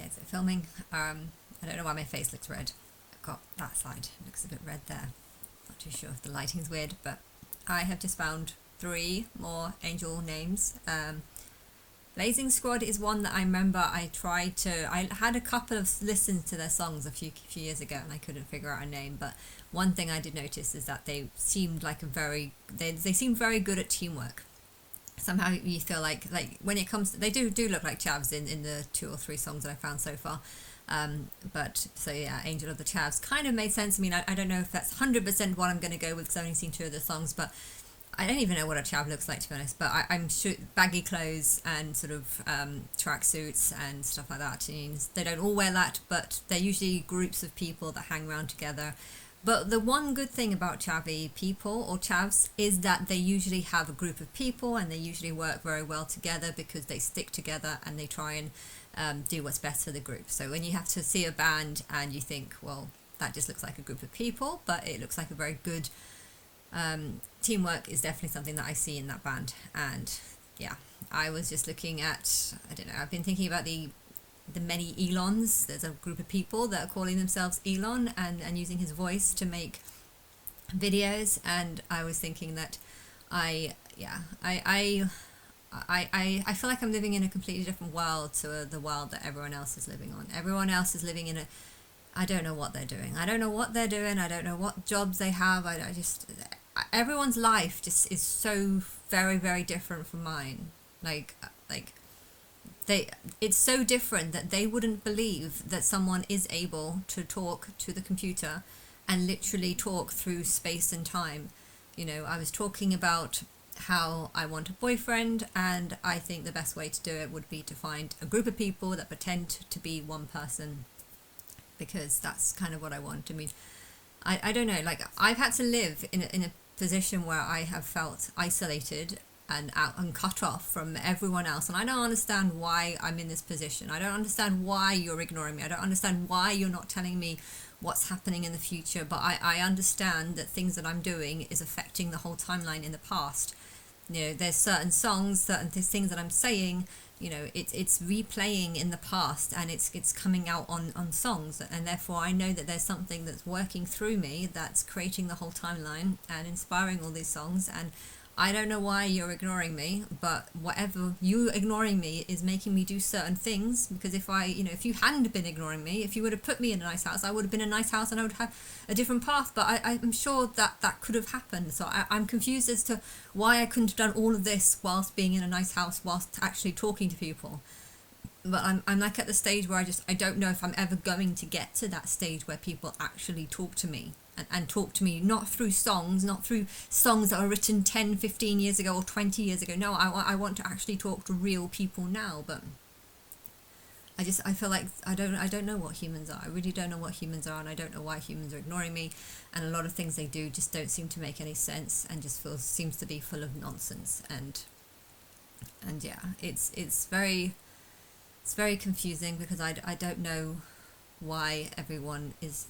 Okay, so filming. I don't know why my face looks red. I've got that side. It looks a bit red there. Not too sure if the lighting's weird, but I have just found 3 more angel names. Blazing Squad is one that I remember I had a couple of listens to their songs a few years ago and I couldn't figure out a name, but one thing I did notice is that they seemed like they seemed very good at teamwork. Somehow you feel like when it comes to, they do look like Chavs in the 2 or 3 songs that I found so far. But so yeah, Angel of the Chavs kind of made sense. I mean, I don't know if that's 100% what I'm going to go with because I've only seen 2 of the songs, but I don't even know what a chav looks like, to be honest, but I'm sure baggy clothes and sort of tracksuits and stuff like that. Jeans. They don't all wear that, but they're usually groups of people that hang around together. But the one good thing about chavvy people or chavs is that they usually have a group of people and they usually work very well together because they stick together and they try and do what's best for the group. So when you have to see a band and you think, well, that just looks like a group of people, but it looks like a very good teamwork is definitely something that I see in that band. And yeah, I was just looking at, I don't know, I've been thinking about the many Elons. There's a group of people that are calling themselves Elon and using his voice to make videos, and I was thinking that I feel like I'm living in a completely different world to the world that everyone else is living on. Everyone else is living in a, I don't know what they're doing. I don't know what they're doing. I don't know what jobs they have. Everyone's life just is so very, very different from mine. It's so different that they wouldn't believe that someone is able to talk to the computer and literally talk through space and time. You know, I was talking about how I want a boyfriend, and I think the best way to do it would be to find a group of people that pretend to be one person, because that's kind of what I want. I mean, I don't know, like I've had to live in a position where I have felt isolated and out and cut off from everyone else, and I don't understand why I'm in this position. I don't understand why you're ignoring me. I don't understand why you're not telling me what's happening in the future, but I understand that things that I'm doing is affecting the whole timeline in the past. You know, there's certain songs, certain things that I'm saying, you know, it's replaying in the past, and it's coming out on songs, and therefore I know that there's something that's working through me that's creating the whole timeline and inspiring all these songs. And I don't know why you're ignoring me, but whatever you ignoring me is making me do certain things, because if you hadn't been ignoring me, if you would have put me in a nice house, I would have been in a nice house and I would have a different path. But I'm sure that could have happened. So I'm confused as to why I couldn't have done all of this whilst being in a nice house, whilst actually talking to people. But I'm like at the stage where I don't know if I'm ever going to get to that stage where people actually talk to me. And talk to me not through songs, not through songs that were written 10, 15 years ago or 20 years ago. No, I want to actually talk to real people now. But I feel like I don't know what humans are. I really don't know what humans are, and I don't know why humans are ignoring me. And a lot of things they do just don't seem to make any sense, and just seems to be full of nonsense. And yeah, it's very confusing, because I don't know why everyone is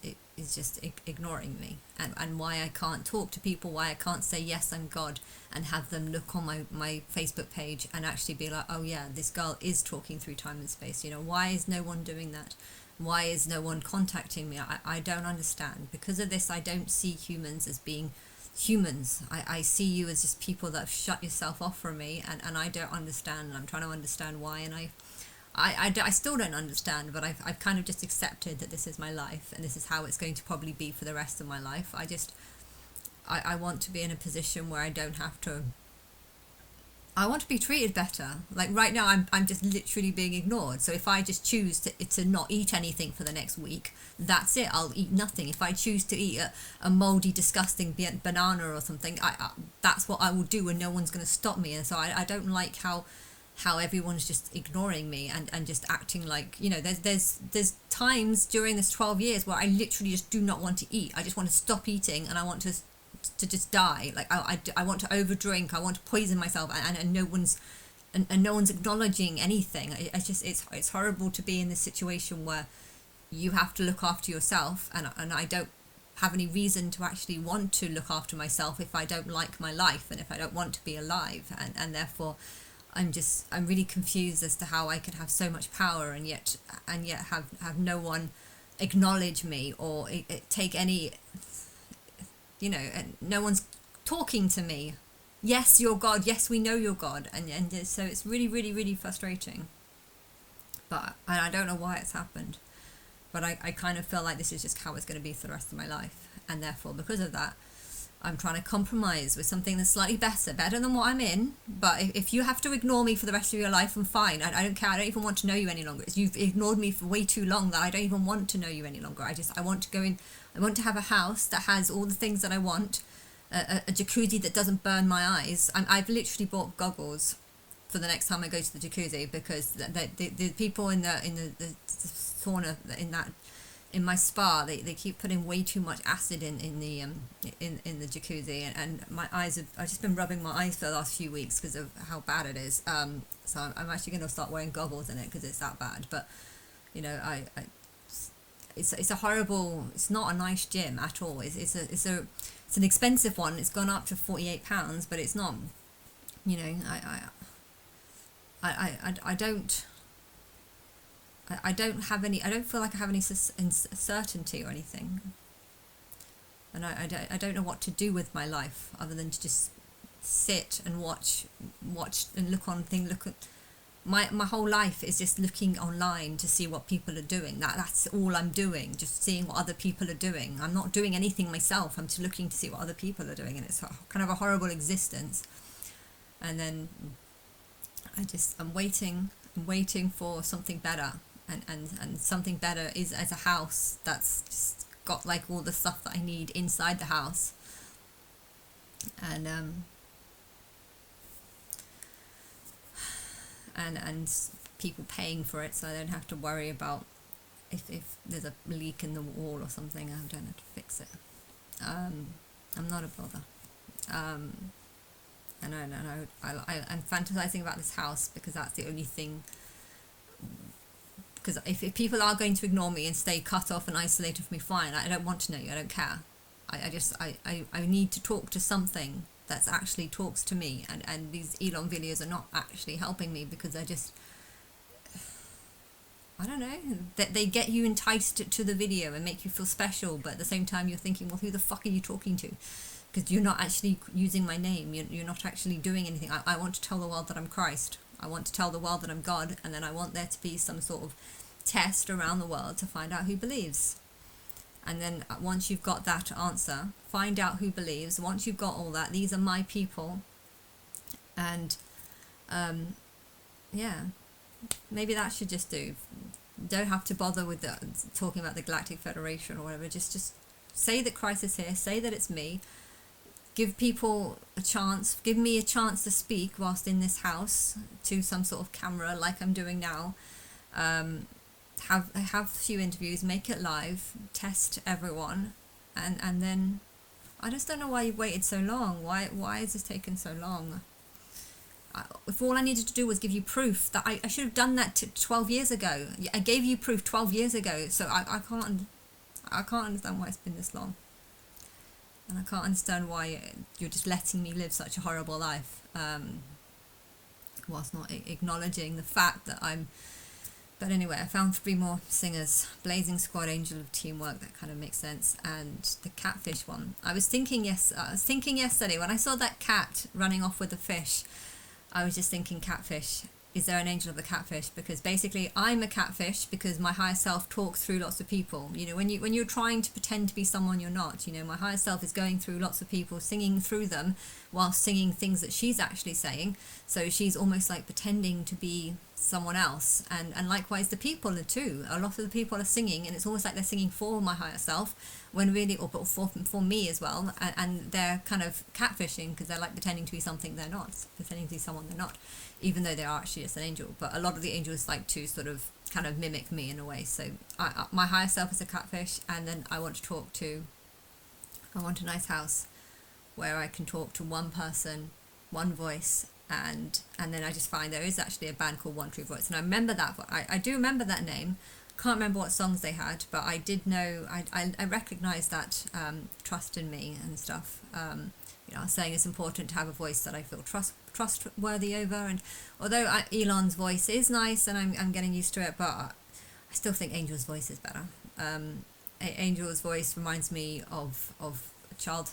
just ignoring me, and why I can't talk to people, why I can't say yes, I'm God, and have them look on my Facebook page and actually be like, oh yeah, this girl is talking through time and space. You know, why is no one doing that? Why is no one contacting me? I don't understand. Because of this, I don't see humans as being humans. I see you as just people that have shut yourself off from me, and I don't understand, and I'm trying to understand why, and I still don't understand, but I've kind of just accepted that this is my life and this is how it's going to probably be for the rest of my life. I want to be in a position where I don't have to. I want to be treated better. Like right now, I'm just literally being ignored. So if I just choose to not eat anything for the next week, that's it. I'll eat nothing. If I choose to eat a moldy, disgusting banana or something, that's what I will do, and no one's going to stop me. And so I don't like how everyone's just ignoring me and just acting like, you know, there's times during this 12 years where I literally just do not want to eat. I just want to stop eating, and I want to just die. Like I want to overdrink, I want to poison myself, and no one's acknowledging anything. It's horrible to be in this situation where you have to look after yourself, and I don't have any reason to actually want to look after myself if I don't like my life and if I don't want to be alive, and therefore I'm really confused as to how I could have so much power and yet have no one acknowledge me or take any, and no one's talking to me. Yes, you're God. Yes, we know you're God. And so it's really, really, really frustrating. But and I don't know why it's happened. But I kind of feel like this is just how it's going to be for the rest of my life. And therefore, because of that, I'm trying to compromise with something that's slightly better than what I'm in. But if you have to ignore me for the rest of your life, I'm fine. I don't care. I don't even want to know you any longer. You've ignored me for way too long that I don't even want to know you any longer. I want to go in. I want to have a house that has all the things that I want. A jacuzzi that doesn't burn my eyes. I've literally bought goggles for the next time I go to the jacuzzi because the people in the sauna in my spa they keep putting way too much acid in the jacuzzi, and my eyes I've just been rubbing my eyes for the last few weeks because of how bad it is. So I'm actually going to start wearing goggles in it because it's that bad. But it's a horrible. It's not a nice gym at all. It's an expensive one. It's gone up to £48, but it's not. I don't have any. I don't feel like I have any certainty or anything, and I don't know what to do with my life other than to just sit and watch and look at. My whole life is just looking online to see what people are doing. That's all I'm doing, just seeing what other people are doing. I'm not doing anything myself. I'm just looking to see what other people are doing, and it's kind of a horrible existence. And then I'm waiting for something better, and something better is as a house that's just got like all the stuff that I need inside the house, and people paying for it, so I don't have to worry about if there's a leak in the wall or something. I don't have to fix it. I'm not a bother. And I'm fantasizing about this house because that's the only thing. Because if people are going to ignore me and stay cut off and isolated from me, fine. I don't want to know you. I don't care. I need to talk to something that actually talks to me, and these Elon videos are not actually helping me because they're just, I don't know, that they get you enticed to the video and make you feel special, but at the same time you're thinking, well, who the fuck are you talking to? Because you're not actually using my name. You're not actually doing anything. I want to tell the world that I'm Christ. I want to tell the world that I'm God, and then I want there to be some sort of test around the world to find out who believes. And then once you've got that answer, find out who believes. Once you've got all that, these are my people. And maybe that should just do. Don't have to bother with talking about the Galactic Federation or whatever. Just say that Christ is here. Say that it's me. Give people a chance. Give me a chance to speak whilst in this house to some sort of camera like I'm doing now. Have a few interviews, make it live, test everyone, and then I just don't know why you waited so long. Why is this taking so long? If all I needed to do was give you proof, that I should have done that 12 years ago. I gave you proof 12 years ago, so I can't understand why it's been this long. And I can't understand why you're just letting me live such a horrible life, whilst not acknowledging the fact that I'm. But anyway, I found 3 more singers. Blazing Squad, Angel of Teamwork, that kind of makes sense. And the catfish one. I was thinking yesterday, when I saw that cat running off with the fish, I was just thinking catfish. Is there an angel of the catfish? Because basically I'm a catfish because my higher self talks through lots of people. When you're trying to pretend to be someone you're not, my higher self is going through lots of people, singing through them while singing things that she's actually saying. So she's almost like pretending to be someone else, and likewise the people are too. A lot of the people are singing, and it's almost like they're singing for my higher self, when really, or for me as well, and they're kind of catfishing because they're like pretending to be something they're not, pretending to be someone they're not, even though they are actually just an angel. But a lot of the angels like to sort of kind of mimic me in a way. So my higher self is a catfish, and then I want a nice house where I can talk to one person, one voice. And then I just find there is actually a band called One True Voice, and I remember that. I do remember that name. Can't remember what songs they had, but I did know. I recognised that Trust in Me and stuff. I was saying it's important to have a voice that I feel trustworthy over. And although Elon's voice is nice and I'm getting used to it, but I still think Angel's voice is better. Angel's voice reminds me of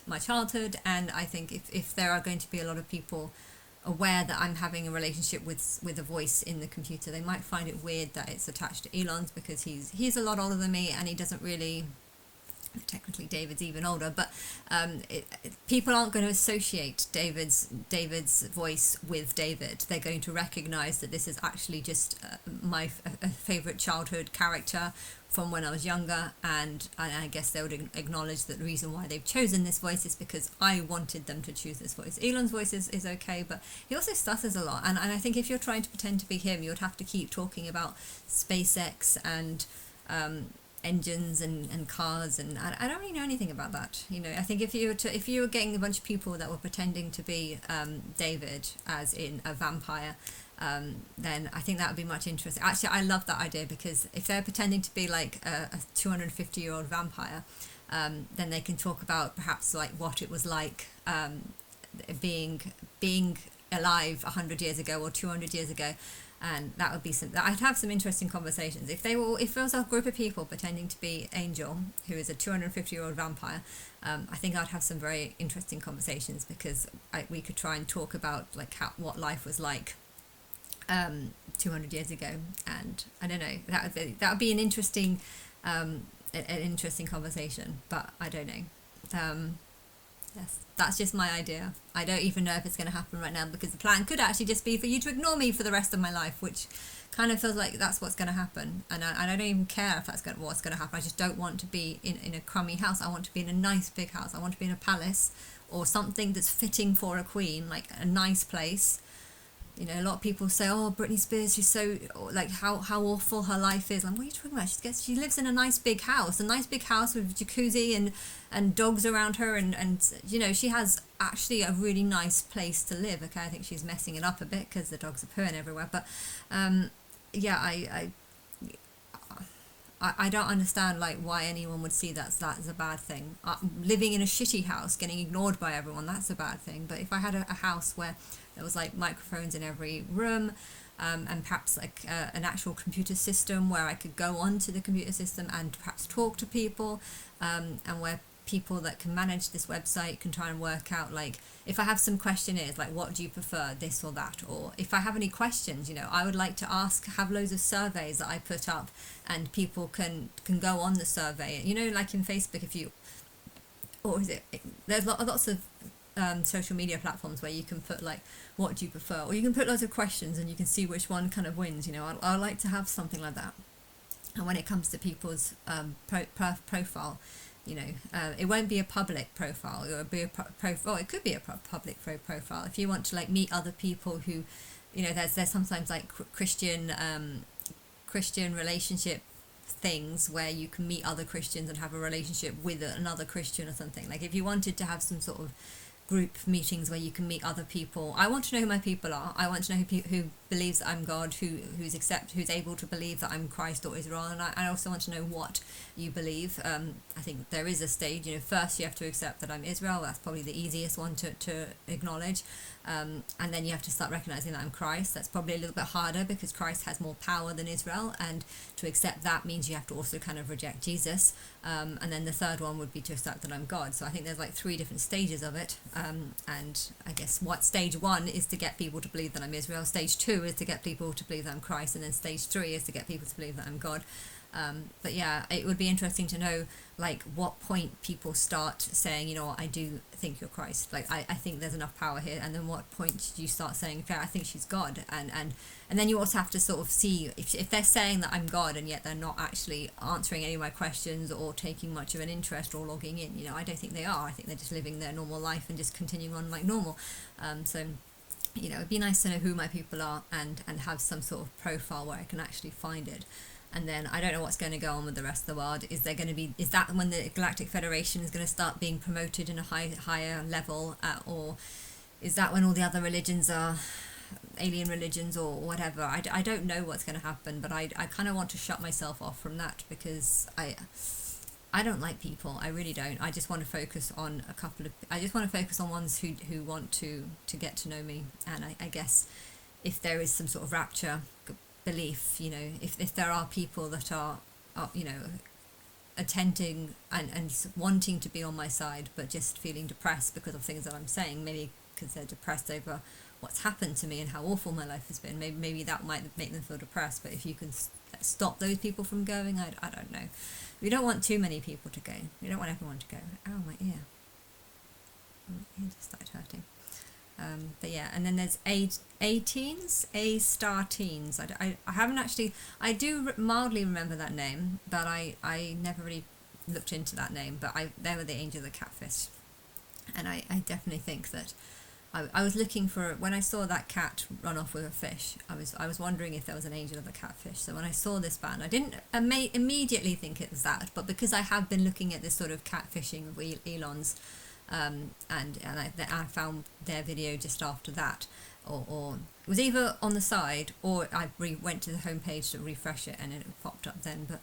my childhood, and I think if there are going to be a lot of people aware that I'm having a relationship with a voice in the computer, they might find it weird that it's attached to Elon's, because he's a lot older than me and he doesn't really, technically David's even older, but people aren't going to associate David's voice with David. They're going to recognize that this is actually just my favorite childhood character from when I was younger, and I guess they would acknowledge that the reason why they've chosen this voice is because I wanted them to choose this voice. Elon's voice is okay, but he also stutters a lot, and I think if you're trying to pretend to be him, you would have to keep talking about SpaceX and engines and cars, and I don't really know anything about that. I think if you were getting a bunch of people that were pretending to be David, as in a vampire, then I think that would be much interesting. Actually, I love that idea, because if they're pretending to be like a 250-year-old vampire, then they can talk about perhaps like what it was like being alive 100 years ago or 200 years ago. And that would be I'd have some interesting conversations. If there was a group of people pretending to be Angel, who is a 250-year-old vampire, I think I'd have some very interesting conversations, because we could try and talk about like what life was like 200 years ago. And I don't know, that would be an interesting conversation, but I don't know. Yes, that's just my idea. I don't even know if it's going to happen right now, because the plan could actually just be for you to ignore me for the rest of my life, which kind of feels like that's what's going to happen. And I don't even care if that's what's going to happen. I just don't want to be in a crummy house. I want to be in a nice big house. I want to be in a palace or something that's fitting for a queen, like a nice place. A lot of people say, oh, Britney Spears, she's so, like, how awful her life is. Like, what are you talking about? She lives in a nice big house with jacuzzi and dogs around her, and she has actually a really nice place to live. Okay, I think she's messing it up a bit because the dogs are pooing everywhere. But, yeah, I don't understand, like, why anyone would see that as a bad thing. Living in a shitty house, getting ignored by everyone, that's a bad thing. But if I had a house where there was like microphones in every room, and perhaps like an actual computer system where I could go onto the computer system and perhaps talk to people, and where people that can manage this website can try and work out, like, if I have some questionnaires, like, what do you prefer, this or that? Or if I have any questions, I would like to have loads of surveys that I put up, and people can go on the survey. Like in Facebook, there's lots of social media platforms where you can put like, what do you prefer, or you can put loads of questions and you can see which one kind of wins. I like to have something like that. And when it comes to people's profile, it won't be a public profile. It will be it could be a public profile if you want to like meet other people who, there's sometimes like Christian relationship things where you can meet other Christians and have a relationship with another Christian or something. Like if you wanted to have some sort of group meetings where you can meet other people, I want to know who my people are. I want to know who believes that I'm God, who's able to believe that I'm Christ or Israel, and I also want to know what you believe. I think there is a stage. First you have to accept that I'm Israel. That's probably the easiest one to acknowledge, and then you have to start recognizing that I'm Christ. That's probably a little bit harder because Christ has more power than Israel, and to accept that means you have to also kind of reject Jesus. And then the third one would be to accept that I'm God. So I think there's like 3 different stages of it. And I guess what stage 1 is to get people to believe that I'm Israel. Stage 2 is to get people to believe that I'm Christ. And then stage 3 is to get people to believe that I'm God. But yeah, it would be interesting to know like what point people start saying, I do think you're Christ. Like I think there's enough power here. And then what point do you start saying, okay, I think she's God. And then you also have to sort of see if they're saying that I'm God and yet they're not actually answering any of my questions or taking much of an interest or logging in. I don't think they are. I think they're just living their normal life and just continuing on like normal. So it'd be nice to know who my people are and have some sort of profile where I can actually find it. And then I don't know what's going to go on with the rest of the world. Is that when the Galactic Federation is going to start being promoted in a higher level, or is that when all the other religions are alien religions or whatever? I don't know what's going to happen, but I kind of want to shut myself off from that because I don't like people. I really don't. I just want to focus on a couple of. I just want to focus on ones who want to get to know me. And I guess if there is some sort of rapture belief, you know, if there are people that are you know, attending and wanting to be on my side, but just feeling depressed because of things that I'm saying, maybe because they're depressed over what's happened to me and how awful my life has been. Maybe that might make them feel depressed. But if you can stop those people from going, I don't know. We don't want too many people to go. We don't want everyone to go. Oh, my ear. My ear just started hurting. But yeah, and then there's A-Teens, A-Star Teens. I haven't actually, I do mildly remember that name, but I never really looked into that name. But they were the Angel of the Catfish. And I definitely think that I was looking for, when I saw that cat run off with a fish, I was wondering if there was an Angel of the Catfish. So when I saw this band, I didn't immediately think it was that, but because I have been looking at this sort of catfishing of Elon's, and I found their video just after that, or it was either on the side, or I went to the homepage to refresh it and it popped up then. But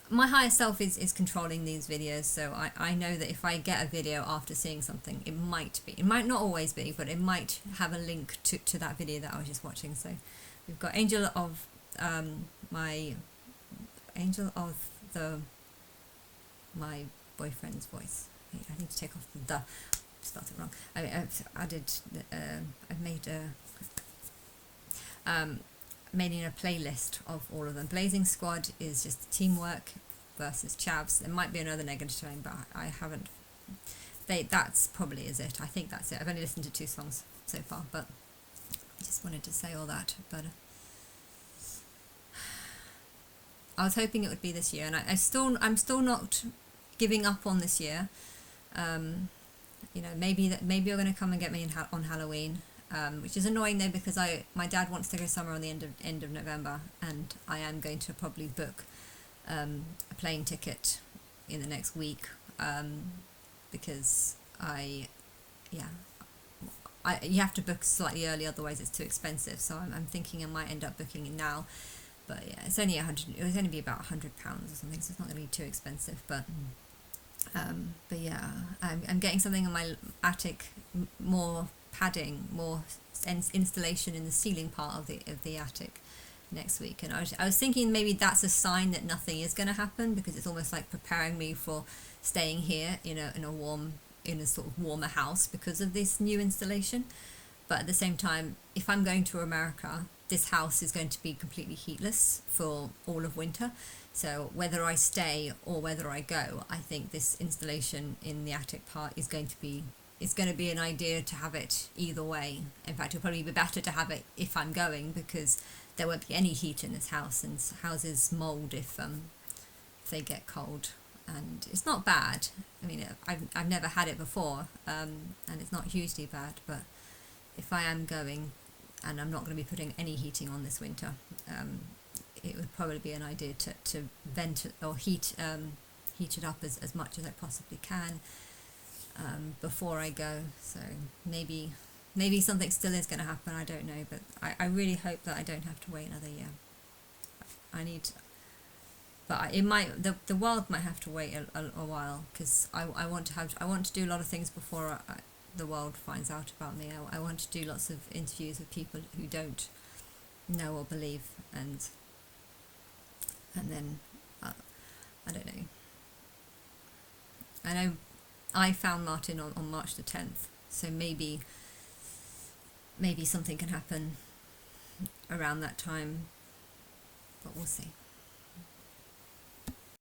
my higher self is controlling these videos, so I know that if I get a video after seeing something, it might not always be, but it might have a link to that video that I was just watching. So we've got Angel of my boyfriend's voice. I need to take off the spelled it wrong. I've made in a playlist of all of them. Blazing Squad is just teamwork versus Chavs. There might be another negative tone, but I haven't. That's probably is it. I think that's it. I've only listened to 2 songs so far, but I just wanted to say all that. But I was hoping it would be this year, and I'm still not giving up on this year. You know, maybe you're going to come and get me on Halloween. Which is annoying though, because my dad wants to go somewhere on the end of November, and I am going to probably book a plane ticket in the next week, because you have to book slightly early, otherwise it's too expensive. So I'm thinking I might end up booking it now, but yeah, it's only it was only be about £100 or something, so it's not going to be too expensive. But yeah, I'm getting something in my attic, more padding, more installation in the ceiling part of the attic next week. And I was thinking maybe that's a sign that nothing is going to happen, because it's almost like preparing me for staying here, you know, in a sort of warmer house because of this new installation. But at the same time, if I'm going to America, this house is going to be completely heatless for all of winter. So whether I stay or whether I go, I think this installation in the attic part is going to be an idea to have it either way. In fact, it'll probably be better to have it if I'm going, because there won't be any heat in this house, and houses mould if they get cold. And it's not bad. I mean, I've never had it before, and it's not hugely bad. But if I am going, and I'm not going to be putting any heating on this winter, it would probably be an idea to vent or heat it up as much as I possibly can before I go. So maybe something still is going to happen, I don't know, but I really hope that I don't have to wait another year. But it might, the world might have to wait a while, because I want to do a lot of things before the world finds out about me. I want to do lots of interviews with people who don't know or believe, and then I don't know. I know I found Martin on March the 10th, so maybe something can happen around that time, but we'll see.